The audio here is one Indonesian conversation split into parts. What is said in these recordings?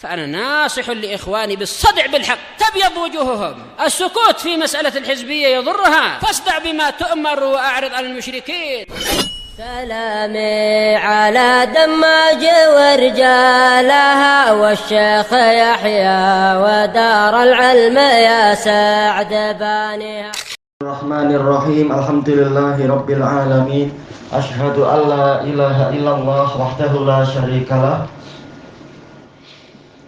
فأنا ناصح لإخواني بالصدع بالحق تبيض وجوههم. السكوت في مسألة الحزبية يضرها، فاصدع بما تؤمر وأعرض عن المشركين. سلامي على دماج ورجالها والشيخ يحيى ودار العلم يا سعد بانيها. الرحمن الرحيم. الحمد لله رب العالمين. أشهد أن لا إله إلا الله وحده لا شريك له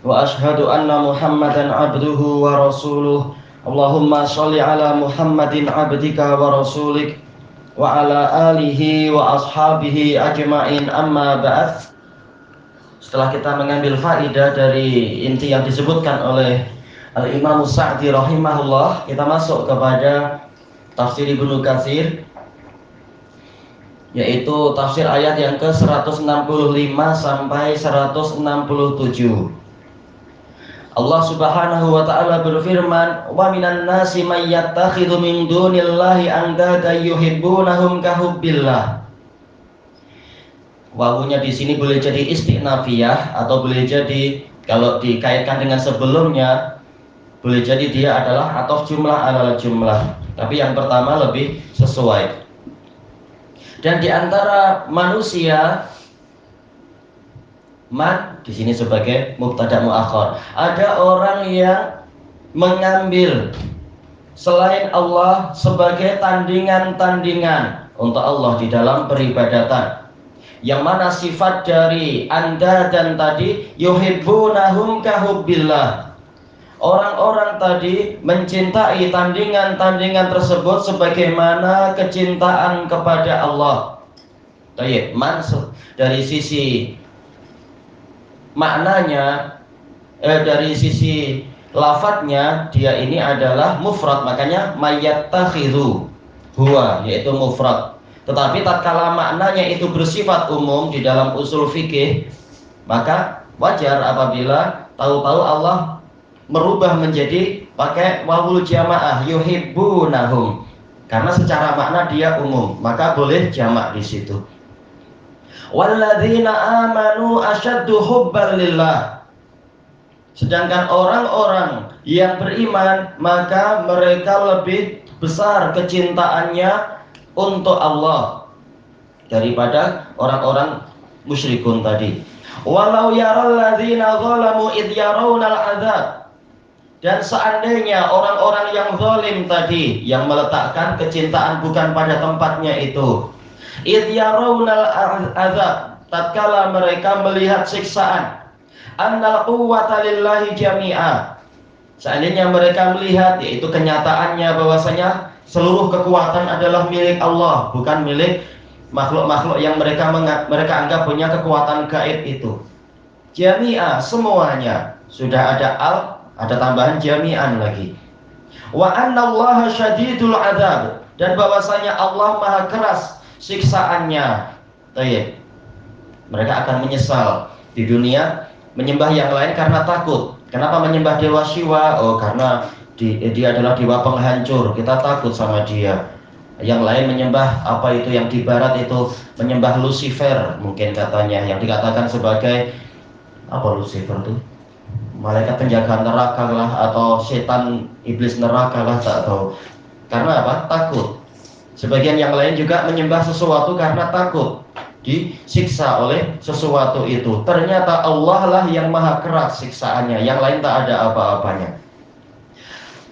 وأشهد أن محمدا عبده ورسوله. اللهم صل على محمد عبدك ورسولك وعلى آله وأصحابه أجمعين. Amma ba'd. Setelah kita mengambil faidah dari inti yang disebutkan oleh Al-Imam Sa'di rahimahullah, kita masuk kepada tafsir Ibnu Katsir, yaitu tafsir ayat yang ke-165 sampai 167. Allah Subhanahu wa taala berfirman, "Wa minan nasi may yattakhidhu min dunillahi andada yuhibbunahum kahubbillah." Wawunya di sini boleh jadi istinafiyah atau boleh jadi kalau dikaitkan dengan sebelumnya boleh jadi dia adalah ataf jumlah ala jumlah. Tapi yang pertama lebih sesuai. Dan di antara manusia, man di sini sebagai mubtada muakhar, ada orang yang mengambil selain Allah sebagai tandingan-tandingan untuk Allah di dalam peribadatan. Yang mana sifat dari anda dan tadi yuhibbunahum kahubbillah. Orang-orang tadi mencintai tandingan-tandingan tersebut sebagaimana kecintaan kepada Allah. Baik, dari sisi maknanya, dari sisi lafadznya dia ini adalah mufrad, makanya mayyattakhidhu huwa, yaitu mufrad. Tetapi tatkala maknanya itu bersifat umum di dalam usul fikih, maka wajar apabila tahu-tahu Allah merubah menjadi pakai wawul jamaah yuhibbunahum, karena secara makna dia umum, maka boleh jamak di situ. Walladzina amanu asyaddu hubban lillah. Sedangkan orang-orang yang beriman, maka mereka lebih besar kecintaannya untuk Allah daripada orang-orang musyrikun tadi. Walau yaral ladzina zalamu id yarawnal adzab. Dan seandainya orang-orang yang zalim tadi yang meletakkan kecintaan bukan pada tempatnya itu, id yarawnal adzab, tatkala mereka melihat siksaan, annal quwwata lillahi jami'a, seandainya mereka melihat, yaitu kenyataannya bahwasanya seluruh kekuatan adalah milik Allah, bukan milik makhluk-makhluk yang mereka anggap punya kekuatan gaib itu. Jami'a, semuanya. Sudah ada ada tambahan jami'an lagi. Wa annallaha syadidul adzab, dan bahwasanya Allah maha keras siksaannya. Baik. Mereka akan menyesal di dunia menyembah yang lain karena takut. Kenapa menyembah dewa Siwa? Oh, karena dia adalah dewa penghancur, kita takut sama dia. Yang lain menyembah apa itu yang di barat itu, menyembah Lucifer mungkin katanya, yang dikatakan sebagai apa Lucifer itu? Malaikat penjaga neraka lah, atau setan iblis neraka lah, tak tahu. Karena apa? Takut. Sebagian yang lain juga menyembah sesuatu karena takut disiksa oleh sesuatu itu. Ternyata Allah lah yang maha keras siksaannya, yang lain tak ada apa-apanya.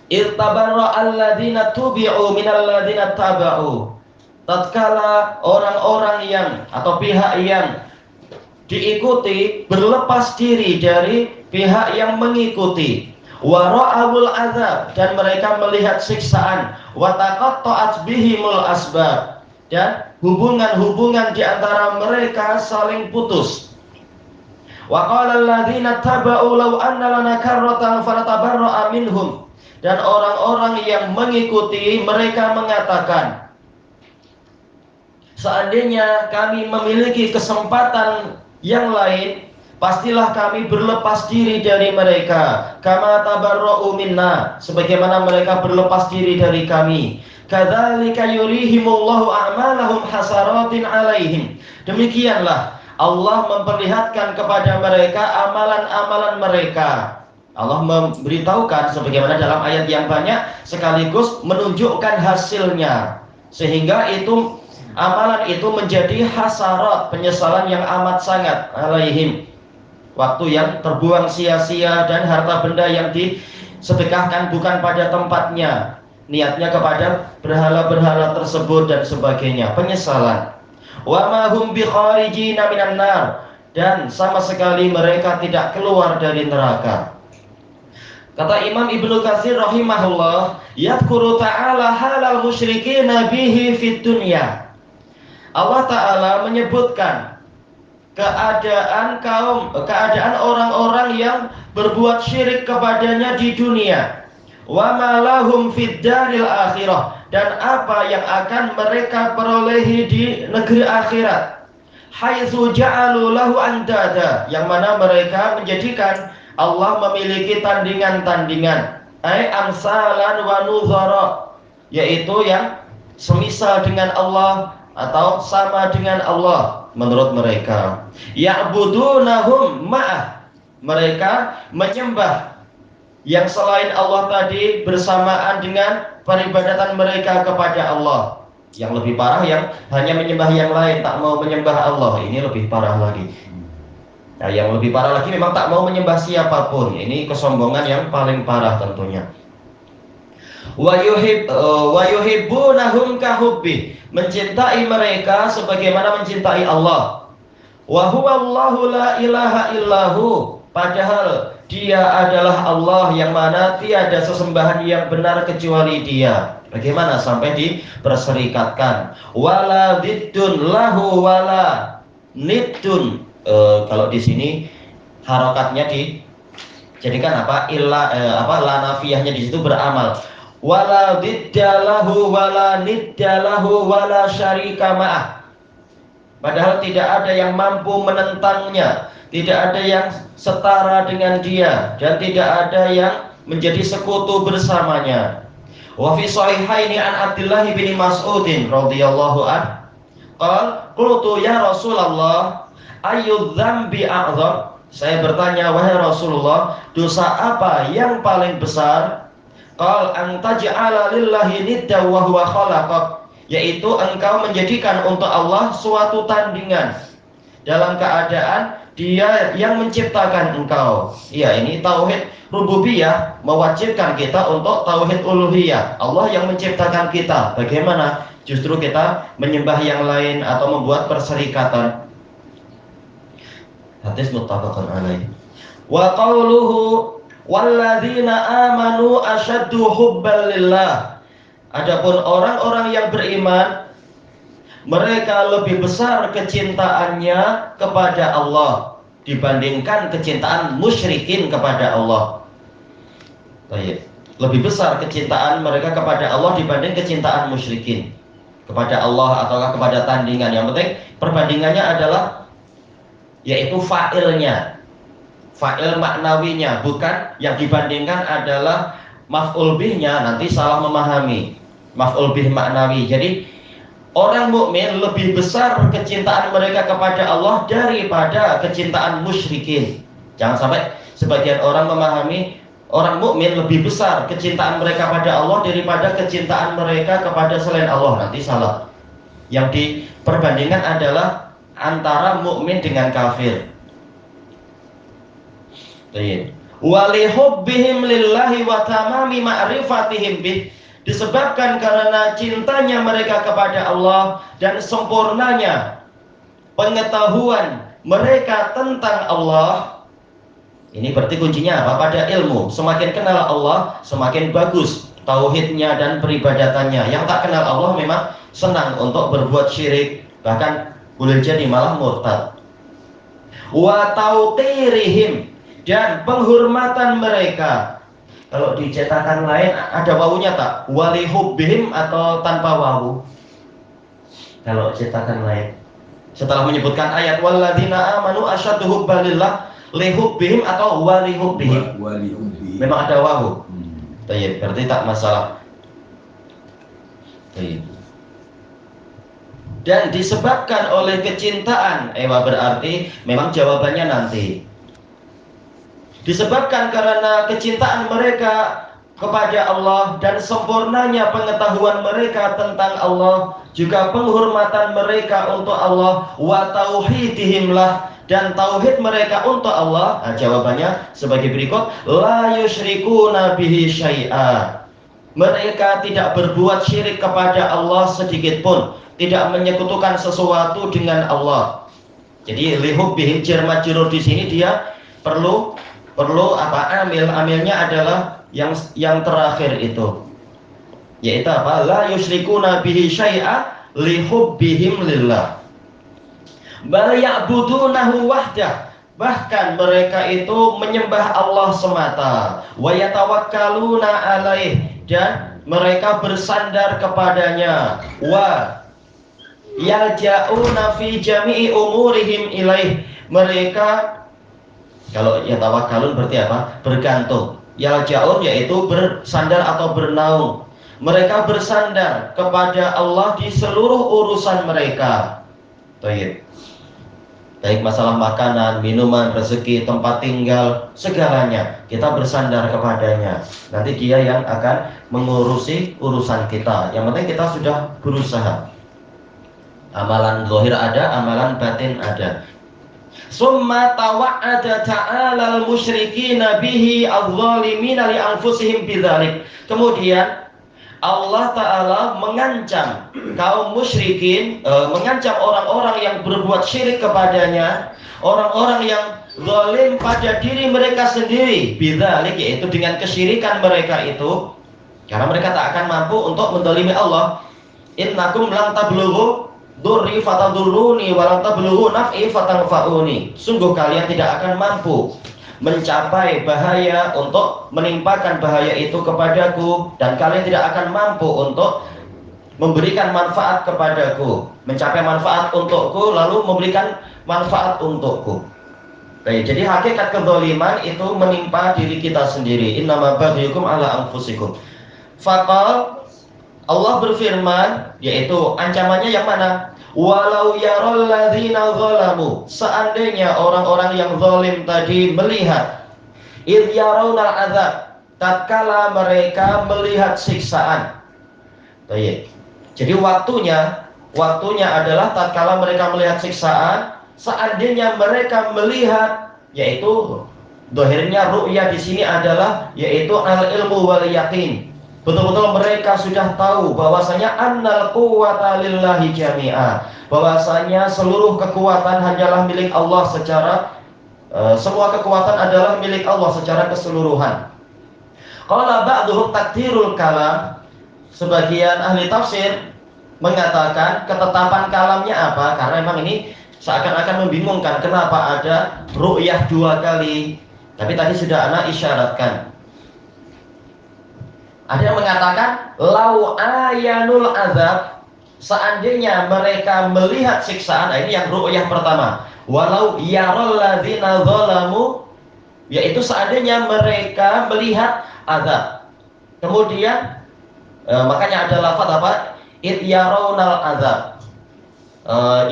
Irtabarra alladzina tubi'u minal ladzina taba'u. Tatkala orang-orang yang atau pihak yang diikuti berlepas diri dari pihak yang mengikuti, wa ra'awul azab, dan mereka melihat siksaan, wa taqatta'at bihimul asbab, dan hubungan-hubungan di antara mereka saling putus. Wa qala alladzina taba'u law anna lana karratan fanatabarra'a minhum, dan orang-orang yang mengikuti mereka mengatakan, seandainya kami memiliki kesempatan yang lain, pastilah kami berlepas diri dari mereka. Kama tabarra'u minna, sebagaimana mereka berlepas diri dari kami. Kadzalika yurihimullahu a'malahum hasaratin alaihim. Demikianlah Allah memperlihatkan kepada mereka amalan-amalan mereka. Allah memberitahukan sebagaimana dalam ayat yang banyak sekaligus menunjukkan hasilnya, sehingga itu amalan itu menjadi hasarat, penyesalan yang amat sangat alaihim, waktu yang terbuang sia-sia dan harta benda yang disedekahkan bukan pada tempatnya, niatnya kepada berhala-berhala tersebut dan sebagainya, penyesalan. Wa ma hum bi kharijina minan nar, dan sama sekali mereka tidak keluar dari neraka. Kata Imam Ibnu Katsir rahimahullah, yadhkuru ta'ala halal musyrikin bihi fid dunya. Allah Ta'ala menyebutkan keadaan orang-orang yang berbuat syirik kepadanya di dunia. Wa ma lahum fid daril akhirah, dan apa yang akan mereka perolehi di negeri akhirat. Haitsu ja'alu lahu andada, yang mana mereka menjadikan Allah memiliki tandingan-tandingan, ai amsalan wa nuzara, yaitu yang semisal dengan Allah atau sama dengan Allah menurut mereka. Ya'budunahum ma'ah, mereka menyembah yang selain Allah tadi bersamaan dengan peribadatan mereka kepada Allah. Yang lebih parah yang hanya menyembah yang lain, tak mau menyembah Allah, ini lebih parah lagi. Nah, yang lebih parah lagi memang tak mau menyembah siapapun. Ini kesombongan yang paling parah tentunya. Wa yuhibbunahum kahubbi, mencintai mereka sebagaimana mencintai Allah. Wa huwallahu la ilaha illahu, padahal Dia adalah Allah yang mana tiada sesembahan yang benar kecuali Dia. Bagaimana sampai diperserikatkan? Wala diddun lahu wala niddun. Kalau di sini harokatnya dijadikan apa? La nafiyahnya di situ beramal. Wala diddalahu wala niddalahu wala syarika ma'ah. Padahal tidak ada yang mampu menentangnya, tidak ada yang setara dengan Dia, dan tidak ada yang menjadi sekutu bersamanya. Wa fi sahihaini an Abdullah bin Mas'udin radhiyallahu anhu qala qultu ya Rasulullah ayyudz dzambi a'dzam, saya bertanya wahai Rasulullah, dosa apa yang paling besar? Qal an taj'ala lillahi nidda wa huwa khalaqak, yaitu engkau menjadikan untuk Allah suatu tandingan dalam keadaan Dia yang menciptakan engkau. Ya, ini tauhid rububiyah mewajibkan kita untuk tauhid uluhiyah. Allah yang menciptakan kita. Bagaimana justru kita menyembah yang lain atau membuat perserikatan? Hadis muttafaqun alaih. Wa qauluhu walladzina amanu asyaddu hubban lillah. Adapun orang-orang yang beriman, mereka lebih besar kecintaannya kepada Allah dibandingkan kecintaan musyrikin kepada Allah. Baik. Lebih besar kecintaan mereka kepada Allah dibanding kecintaan musyrikin kepada Allah ataukah kepada tandingan. Yang penting perbandingannya adalah yaitu fa'ilnya, fa'il maknawinya, bukan yang dibandingkan adalah maf'ul bihnya, nanti salah memahami maf'ul bih maknawi. Jadi orang mukmin lebih besar kecintaan mereka kepada Allah daripada kecintaan musyrikin. Jangan sampai sebagian orang memahami orang mukmin lebih besar kecintaan mereka pada Allah daripada kecintaan mereka kepada selain Allah, nanti salah. Yang diperbandingkan adalah antara mukmin dengan kafir. Wa li hubbihim lillahi wa tamami ma'rifatihim bih, disebabkan karena cintanya mereka kepada Allah dan sempurnanya pengetahuan mereka tentang Allah. Ini berarti kuncinya apa? Pada ilmu. Semakin kenal Allah, semakin bagus tauhidnya dan peribadatannya. Yang tak kenal Allah memang senang untuk berbuat syirik, bahkan boleh jadi malah murtad. Wa tauqirihim, dan penghormatan mereka. Kalau di cetakan lain ada wawunya tak? Wali hubbihim atau tanpa wawu? Kalau cetakan lain setelah menyebutkan ayat walladzina amanu asyaddu hubban lillah, li hubbihim atau wali hubbihim? Wali hubbihim. Memang ada wawu. Baik, berarti tak masalah. Baik. dan disebabkan oleh kecintaan, berarti memang jawabannya nanti. Disebabkan karena kecintaan mereka kepada Allah dan sempurnanya pengetahuan mereka tentang Allah, juga penghormatan mereka untuk Allah, wa tauhidihimlah, dan tauhid mereka untuk Allah. Jawabannya sebagai berikut: la yusyrikuna bihi syai'a. Mereka tidak berbuat syirik kepada Allah sedikit pun, tidak menyekutukan sesuatu dengan Allah. Jadi lihubbihim, jar majrur di sini dia perlu amilnya adalah yang terakhir itu, yaitu apa? La yusyrikuna bihi syai'a lihubbihim lillah. Bal ya'budunahu wahdah, bahkan mereka itu menyembah Allah semata. Wa yatawakkaluna alaih, dan mereka bersandar kepadanya. Wa yalja'una fi jami'i umurihim ilaih, mereka, kalau yatawakkalun berarti apa? Bergantung. Yalja'un yaitu bersandar atau bernaung. Mereka bersandar kepada Allah di seluruh urusan mereka. Baik masalah makanan, minuman, rezeki, tempat tinggal, segalanya kita bersandar kepadanya. Nanti dia yang akan mengurusi urusan kita. Yang penting kita sudah berusaha. Amalan zahir ada, amalan batin ada. Summa tawa'ada ta'ala al-musyrikina bihi adh-dhalimina li anfusihim bidzalik. Kemudian Allah Ta'ala mengancam kaum musyrikin, mengancam orang-orang yang berbuat syirik kepadanya, orang-orang yang zalim pada diri mereka sendiri, bidzalik, yaitu dengan kesyirikan mereka itu, karena mereka tak akan mampu untuk menzalimi Allah. Innakum lam tablughu durri fatadurruni walam tablughu naf'i fatanfa'uni. Sungguh kalian tidak akan mampu mencapai bahaya untuk menimpakan bahaya itu kepadaku, dan kalian tidak akan mampu untuk memberikan manfaat kepadaku, mencapai manfaat untukku lalu memberikan manfaat untukku. Baik, jadi hakikat kezaliman itu menimpa diri kita sendiri. Innama baghyukum ala anfusikum. Faqal, Allah berfirman, yaitu ancamannya yang mana? Walau yaral ladzina zalamu, seandainya orang-orang yang zalim tadi melihat, id yarawnal azab, tatkala mereka melihat siksaan. Baik. Jadi waktunya adalah tatkala mereka melihat siksaan, seandainya mereka melihat, yaitu zahirnya ru'ya di sini adalah yaitu al-ilmu wal yaqin. Betul-betul mereka sudah tahu bahwasanya annal quwwata lillahi jami'a, bahwasanya seluruh kekuatan hanyalah milik Allah semua kekuatan adalah milik Allah secara keseluruhan. Qala ba'duhum takdirul kalam, sebagian ahli tafsir mengatakan ketetapan kalamnya apa? Karena memang ini seakan-akan membingungkan kenapa ada ru'yah 2 kali. Tapi tadi sudah ana isyaratkan. Ada yang mengatakan lau ayanul azab, seandainya mereka melihat siksaan. Ini yang ru'yah pertama. Walau yaral ladzina zalamu, yaitu seandainya mereka melihat azab. Kemudian makanya ada lafaz apa? Id yarawnal azab.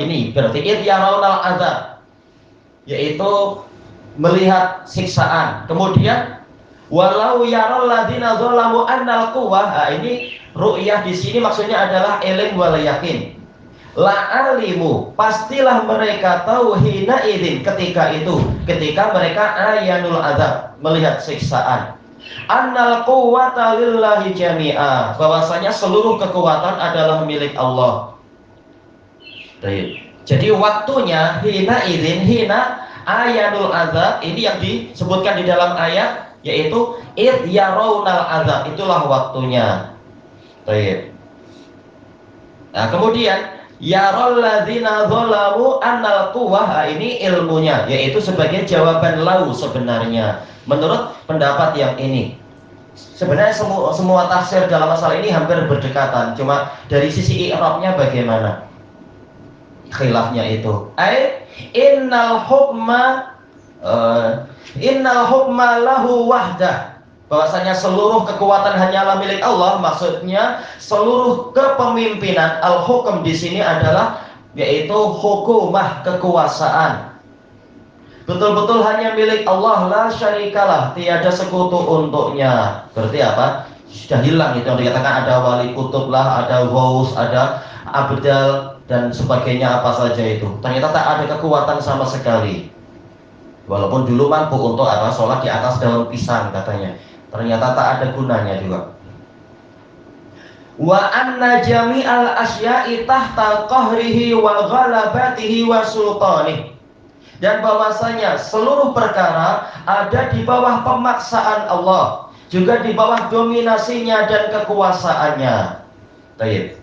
Ini berarti id yarawnal azab, yaitu melihat siksaan. Kemudian walau yaral ladzina zalamu annal quwwah, ini ru'yah di sini maksudnya adalah ilm wal yakin. La alimu, pastilah mereka tahu hina idzin, ketika mereka ayanul azab, melihat siksaan. Annal quwwata lillahi jami'a, bahwasanya seluruh kekuatan adalah milik Allah. Jadi waktunya hina idzin, hina ayanul azab, ini yang disebutkan di dalam ayat, yaitu id yarawnal azab, itulah waktunya. Nah, kemudian yaral ladzina zalamu annal quwwah, ini ilmunya, yaitu sebagai jawaban lau sebenarnya. Menurut pendapat yang ini, sebenarnya semua tafsir dalam masalah ini hampir berdekatan, cuma dari sisi i'rabnya bagaimana khilafnya itu. Innal hukma lahu wahdah, bahwasanya seluruh kekuatan hanyalah milik Allah. Maksudnya seluruh kepemimpinan, al-hukm di sini adalah yaitu hukumah, kekuasaan. Betul-betul hanya milik Allah, la syarikalah, tiada sekutu untuknya. Berarti apa? Sudah hilang itu yang dikatakan ada wali kutub lah, ada ghaus, ada abdal dan sebagainya apa saja itu. Ternyata tak ada kekuatan sama sekali. Walaupun dulu mampu untuk apa? Sholat di atas daun pisang katanya. Ternyata tak ada gunanya juga. Wa anna jami'al asya'i tahta qahrihi wa ghalabatihi wa sultanih. Dan bahwasanya seluruh perkara ada di bawah pemaksaan Allah, juga di bawah dominasinya dan kekuasaannya. Baik.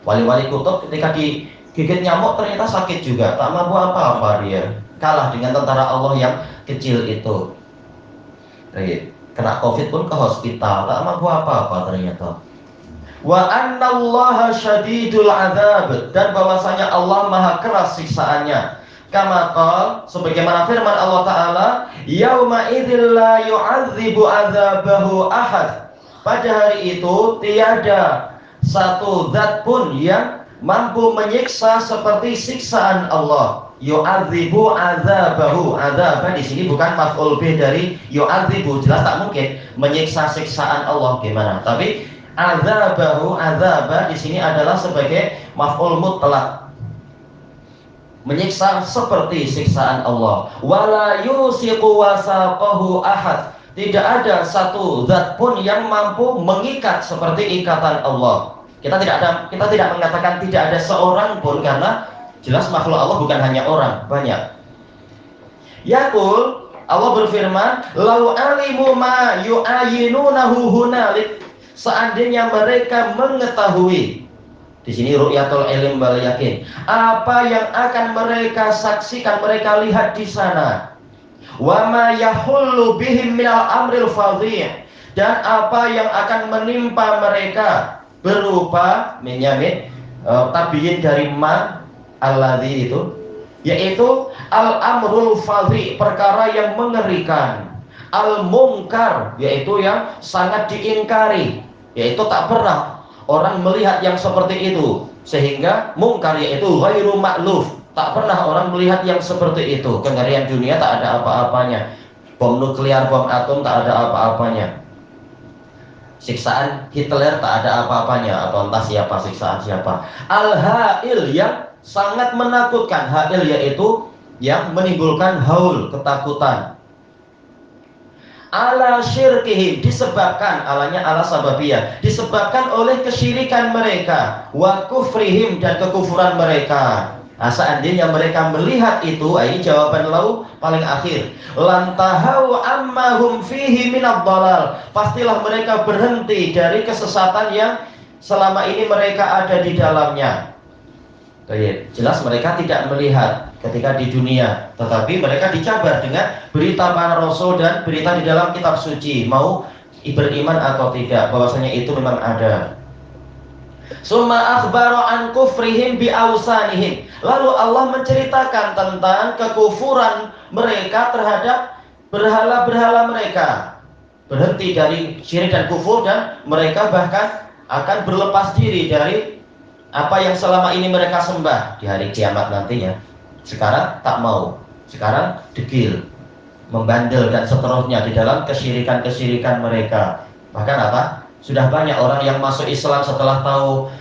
Wali-wali kutub ketika digigit nyamuk ternyata sakit juga, tak mampu apa-apa dia. Kalah dengan tentara Allah yang kecil itu. Baik. Kena Covid pun ke hospital, tak mampu apa-apa ternyata. Wa annallaha syadidul adzab, dan bahwasanya Allah maha keras siksaannya. Kama qala, sebagaimana firman Allah Ta'ala, yauma idzil la yu'adzibu adzabahu ahad. Pada hari itu tiada satu zat pun yang mampu menyiksa seperti siksaan Allah. Yu'adzibu adzabahu. Adzab di sini bukan maf'ul bih dari yu'adzibu, jelas tak mungkin menyiksa siksaan Allah gimana. Tapi adzabahu, adzaba di sini adalah sebagai maf'ul mutlaq. Menyiksa seperti siksaan Allah. Wala yusiqu wasaqahu ahad. Tidak ada satu zat pun yang mampu mengikat seperti ikatan Allah. Kita tidak mengatakan tidak ada seorang pun, karena jelas makhluk Allah bukan hanya orang, banyak. Yaqul, Allah berfirman, "Lau alimu ma yu'ayinunahu hunalik." Seandainya mereka mengetahui, di sini ru'yatul ilm wal yakin, apa yang akan mereka saksikan, mereka lihat di sana. Wa ma yahullu bihim minal amril fadhi', dan apa yang akan menimpa mereka berupa menyamin tabiin dari ma alladzi itu, yaitu al-amrul fadhi', perkara yang mengerikan, al-munkar, yaitu yang sangat diingkari, yaitu tak pernah orang melihat yang seperti itu, sehingga mungkar yaitu ghairu ma'luf, tak pernah orang melihat yang seperti itu. Kengerian dunia tak ada apa-apanya, bom nuklear, bom atom tak ada apa-apanya, siksaan Hitler tak ada apa-apanya, atau entah siapa, siksaan siapa. Al-ha'il, yang sangat menakutkan. Ha'il yaitu yang menimbulkan haul, ketakutan. Ala syirkihim, disebabkan, alanya ala sababiyah, disebabkan oleh kesyirikan mereka, wa kufrihim, dan kekufuran mereka. Nah, seandainya mereka melihat itu, ini jawaban lau paling akhir, lantahau amma hum fihi minad dhalal, pastilah mereka berhenti dari kesesatan yang selama ini mereka ada di dalamnya. Jelas mereka tidak melihat ketika di dunia, tetapi mereka dicabar dengan berita para rasul dan berita di dalam kitab suci, mau beriman atau tidak, bahwasanya itu memang ada. Summa akhbara an kufrihim bi awsanihim, lalu Allah menceritakan tentang kekufuran mereka terhadap berhala-berhala mereka, berhenti dari syirik dan kufur, dan mereka bahkan akan berlepas diri dari apa yang selama ini mereka sembah di hari kiamat nantinya. Sekarang tak mau, sekarang degil, membandel dan seterusnya di dalam kesyirikan-kesyirikan mereka. Bahkan apa? Sudah banyak orang yang masuk Islam setelah tahu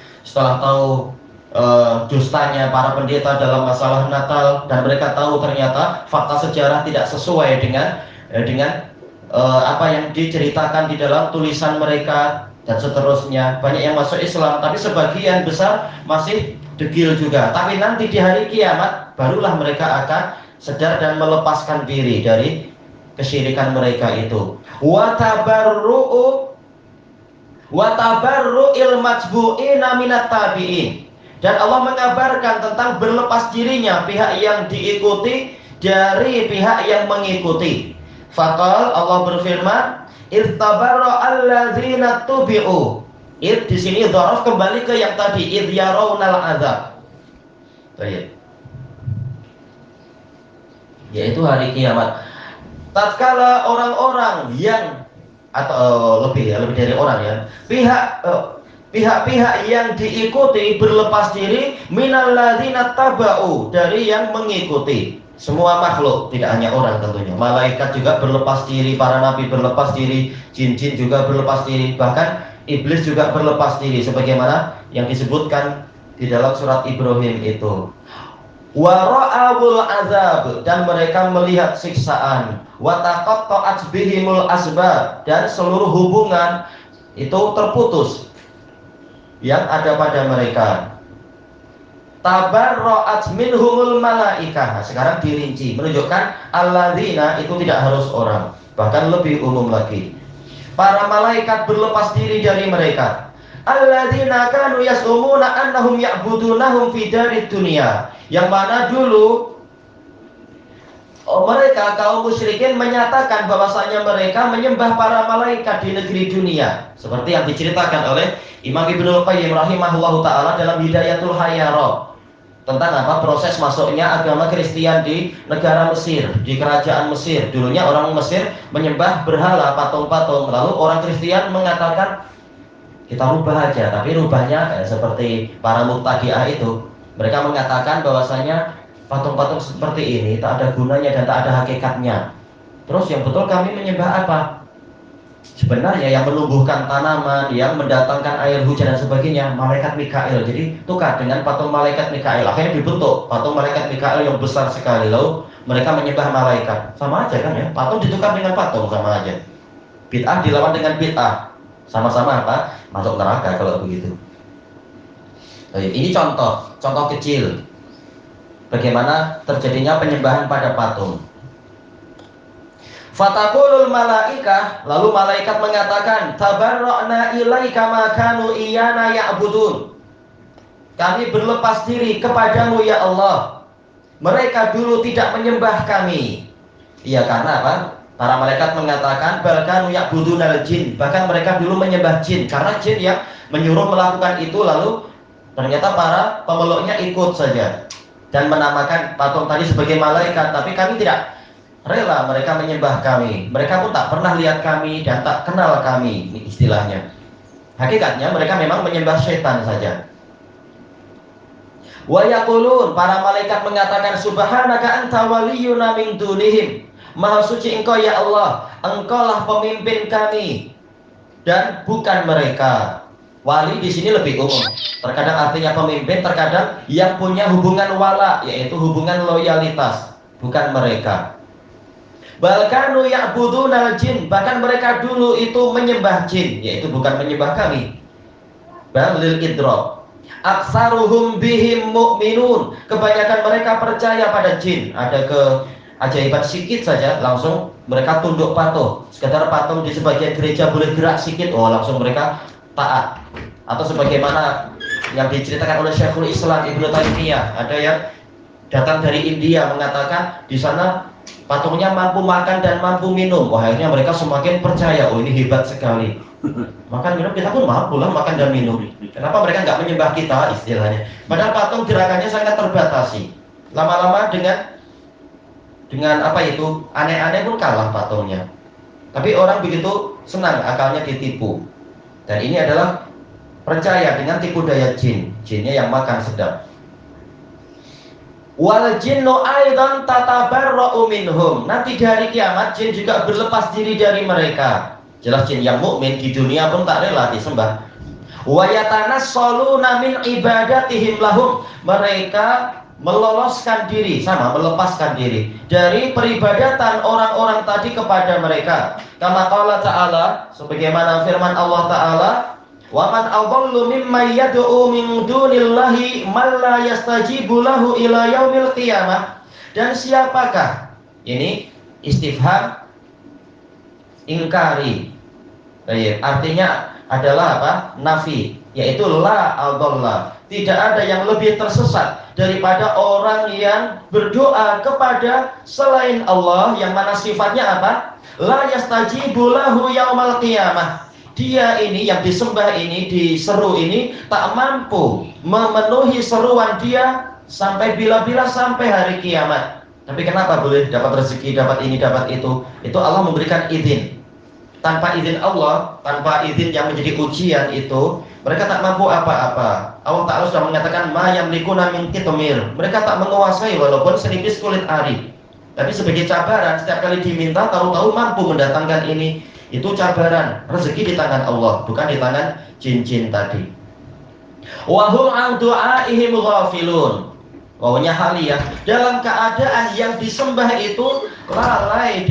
dustanya para pendeta dalam masalah Natal, dan mereka tahu ternyata fakta sejarah tidak sesuai dengan apa yang diceritakan di dalam tulisan mereka dan seterusnya. Banyak yang masuk Islam, tapi sebagian besar masih degil juga. Tapi nanti di hari kiamat barulah mereka akan sadar dan melepaskan diri dari kesyirikan mereka itu. Wa tabarru'il matbu'ina minat tabi'in, dan Allah mengabarkan tentang berlepas dirinya pihak yang diikuti dari pihak yang mengikuti. Faqal, Allah berfirman, ittabarra alladzina tubi'u. Di sini dzaraf kembali ke yang tadi, id yarawnal azab. Baik. Yaitu hari kiamat. Tatkala orang-orang yang, atau lebih dari orang ya, pihak pihak-pihak yang diikuti berlepas diri minalladzina taba'u, dari yang mengikuti. Semua makhluk, tidak hanya orang tentunya. Malaikat juga berlepas diri, para nabi berlepas diri, jin-jin juga berlepas diri, bahkan iblis juga berlepas diri sebagaimana yang disebutkan di dalam surat Ibrahim itu. Wa ra'awul azab, dan mereka melihat siksaan. Wa taqatta'at bihimul asbab, dan seluruh hubungan itu terputus yang ada pada mereka. Tabarra'at minhumul malaikah. Nah, sekarang dirinci, menunjukkan alladzina itu tidak harus orang, bahkan lebih umum lagi. Para malaikat berlepas diri dari mereka. Alladzina kanu yas'umuna annahum ya'budunahum fi darid dunya. Yang mana dulu mereka kaum musyrikin menyatakan bahwasanya mereka menyembah para malaikat di negeri dunia, seperti yang diceritakan oleh Imam Ibnul Qayyim rahimahullahu taala dalam Hidayatul Hayyara tentang apa proses masuknya agama Kristen di negara Mesir, di kerajaan Mesir. Dulunya orang Mesir menyembah berhala, patung-patung, lalu orang Kristen mengatakan kita rubah aja, tapi rubahnya seperti para Mu'tadi'ah itu. Mereka mengatakan bahwasanya patung-patung seperti ini tak ada gunanya dan tak ada hakikatnya. Terus yang betul kami menyembah apa? Sebenarnya yang menumbuhkan tanaman, yang mendatangkan air hujan dan sebagainya, malaikat Mikail. Jadi tukar dengan patung malaikat Mikail. Akhirnya dibentuk patung malaikat Mikail yang besar sekali. Lalu mereka menyembah malaikat. Sama aja kan ya? Patung ditukar dengan patung, sama aja. Bid'ah dilawan dengan bid'ah. Sama-sama apa? Masuk neraka kalau begitu. Ini contoh kecil bagaimana terjadinya penyembahan pada patung. Fataqulul malaikah, lalu malaikat mengatakan, tabarra'na ilaika ma kanu iyana ya'budun. Kami berlepas diri kepadamu ya Allah. Mereka dulu tidak menyembah kami. Iya, karena apa? Para malaikat mengatakan bal kanu ya'budunal jin. Bahkan mereka dulu menyembah jin, karena jin yang menyuruh melakukan itu, lalu ternyata para pemeluknya ikut saja dan menamakan patung tadi sebagai malaikat, tapi kami tidak rela mereka menyembah kami. Mereka pun tak pernah lihat kami dan tak kenal kami, ini istilahnya. Hakikatnya mereka memang menyembah setan saja. Wa yaqulun, para malaikat mengatakan subhanaka anta waliyuna min dunihim. Maha suci engkau ya Allah, engkaulah pemimpin kami dan bukan mereka. Wali di sini lebih umum. Terkadang artinya pemimpin, terkadang yang punya hubungan wala, yaitu hubungan loyalitas, bukan mereka. Balkanu ya'budunal jin, bahkan mereka dulu itu menyembah jin, yaitu bukan menyembah kami. Balil idrok. Aksaruhum bihim mu'minun, kebanyakan mereka percaya pada jin. Ada keajaiban sikit saja, langsung mereka tunduk patuh. Sekedar patung di sebagian gereja boleh gerak sikit, oh langsung mereka taat. Atau sebagaimana yang diceritakan oleh Syekhul Islam Ibnu Taimiyah, ada yang datang dari India mengatakan di sana patungnya mampu makan dan mampu minum. Wah, akhirnya mereka semakin percaya, oh ini hebat sekali. Makan minum kita pun mampu lah makan dan minum. Kenapa mereka nggak menyembah kita istilahnya? Padahal patung gerakannya sangat terbatasi. Lama-lama dengan apa itu aneh-aneh pun kalah patungnya. Tapi orang begitu senang akalnya ditipu. Dan ini adalah percaya dengan tipu daya jin. Jinnya yang makan sedap. Wal jinnu aidan tatabarra'u minhum. Nanti di hari kiamat jin juga berlepas diri dari mereka. Jelas jin yang mukmin di dunia pun tak rela disembah. Wa yatanassaluna min ibadatihim lahum. Mereka meloloskan diri, sama melepaskan diri dari peribadatan orang-orang tadi kepada mereka. Kama qala ta'ala, sebagaimana firman Allah Ta'ala, wa man adallu mimman yad'u min dunillahi man la yastajibu lahu ila yaumil qiyamah. Dan siapakah? Ini istifham ingkari. Baik, artinya adalah apa? Nafi, yaitu la adalla. Tidak ada yang lebih tersesat daripada orang yang berdoa kepada selain Allah, yang mana sifatnya apa? La yastajibu lahu yaumal qiyamah. Dia ini yang disembah ini, diseru ini tak mampu memenuhi seruan dia sampai bila-bila sampai hari kiamat. Tapi kenapa boleh dapat rezeki, dapat ini, dapat itu? Itu Allah memberikan izin. tanpa izin Allah, tanpa izin yang menjadi ujian itu, mereka tak mampu apa-apa. Allah Ta'ala sudah mengatakan ma yamlikuna min qitmir. Mereka tak menguasai walaupun senipis kulit ari. Tapi sebagai cabaran, setiap kali diminta tahu-tahu mampu mendatangkan ini. Itu cabaran, rezeki di tangan Allah, bukan di tangan jin-jin tadi. Wa hum an du'aihim ghafilun. Wawunya haliyah, dalam keadaan yang disembah itu lalai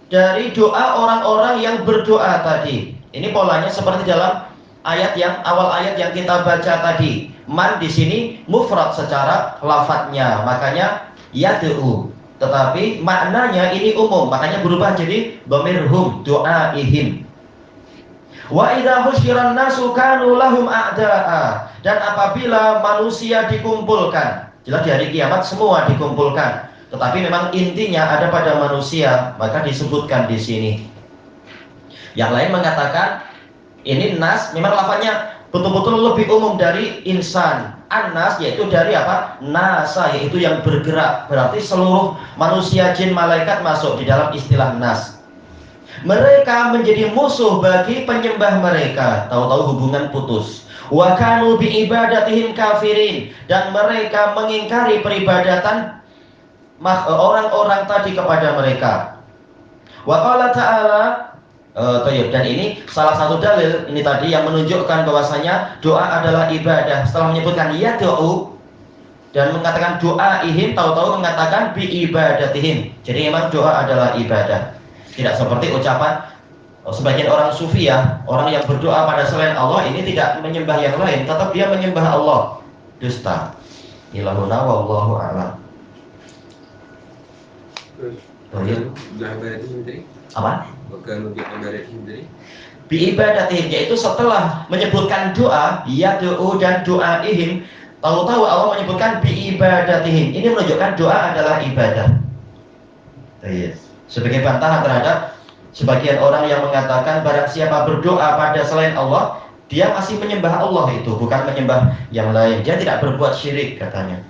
dari doa orang-orang yang berdoa tadi. Ini polanya seperti dalam ayat yang awal ayat yang kita baca tadi. Man di sini mufrad secara lafadznya, makanya yad'u. Tetapi maknanya ini umum, makanya berubah jadi dhamirhum, du'aihim. Wa idza husyiran nasu kanu lahum a'da'a. Dan apabila manusia dikumpulkan, jelas di hari kiamat semua dikumpulkan. Tetapi memang intinya ada pada manusia, maka disebutkan di sini. Yang lain mengatakan ini nas, memang lafadznya betul-betul lebih umum dari insan. An-nas yaitu dari apa? Nasa, yaitu yang bergerak. Berarti seluruh manusia, jin, malaikat masuk di dalam istilah nas. Mereka menjadi musuh bagi penyembah mereka. Tahu-tahu hubungan putus. Wa kanu bi ibadatihim kafirin. Dan mereka mengingkari peribadatan orang-orang tadi kepada mereka. Wa qala ta'ala, dan ini salah satu dalil ini tadi yang menunjukkan bahwasanya doa adalah ibadah. Setelah menyebutkan yad'u dan mengatakan du'aihim, tahu-tahu mengatakan bi ibadatihim. Jadi memang doa adalah ibadah. Tidak seperti ucapan sebagian orang sufi ya, orang yang berdoa pada selain Allah ini tidak menyembah yang lain, tetap dia menyembah Allah. Dusta. Ilahuna wallahu a'lam. Apa? Bi ibadatihim, yaitu setelah menyebutkan doa yad'u dan du'aihim, tahu-tahu Allah menyebutkan bi ibadatihim. Ini menunjukkan doa adalah ibadah. Sebagai bantahan terhadap sebagian orang yang mengatakan barang siapa berdoa pada selain Allah, dia masih menyembah Allah, itu bukan menyembah yang lain. Dia tidak berbuat syirik katanya.